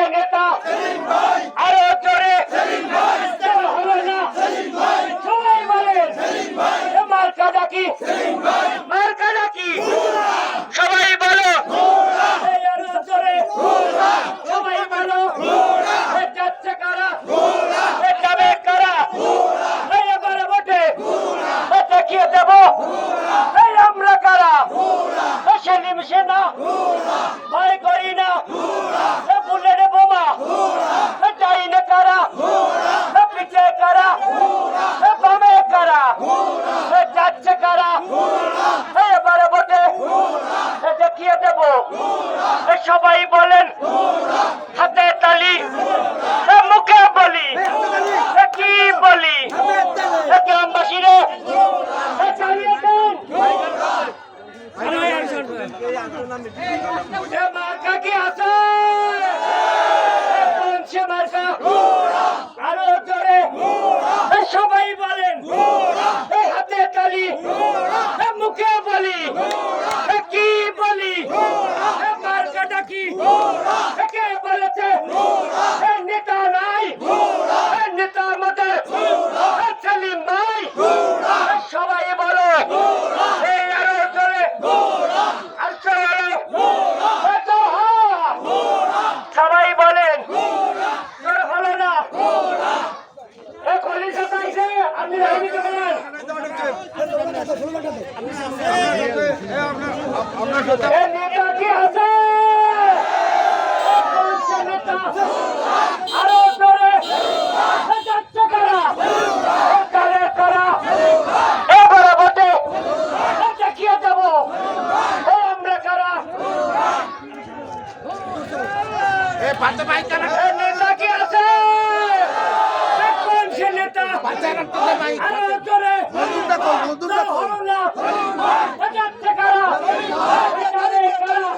সে নেতা আরো জোরে হলো না সবাই বলেন মার্কা ডাকি মার্কা ডাকি সবাই বলো আরো জোরে সবাই বলো যাচ্ছে কারা যাবে কারা এবারে ভোটে দেখিয়ে দেব আমরা কারা সেলিম সেনা ভয় করি না বুলেট বোমা যাই না কারা পিঠে কারা বামে কারা যাচ্ছে কারা এবারে ভোটে দেখিয়ে দেব সবাই বলেন হাতে তালি মুখে বলি কি বলি গ্রামবাসীরা চালিয়ে দেন মার্কা কি আছে সে মার্কা আরো জোরে সবাই বলেন হাতে তালি মুখে বলি কি বলি মার্কাটা কি কে বলেছে নেতা নাই নেতা আমাদের সেলিম ভাই সবাই বলো আরো জোরে সবাই বলেন হলো না আপনি নেতা কি আছে আরো জোরে যাচ্ছে কারা কারে কারা এবারে ভোটে দেখিয়ে দেব আমরা কারা নেতা কি আছে কোন সে নেতা আরো জোরে হলো না যাচ্ছে কারা কারে কারা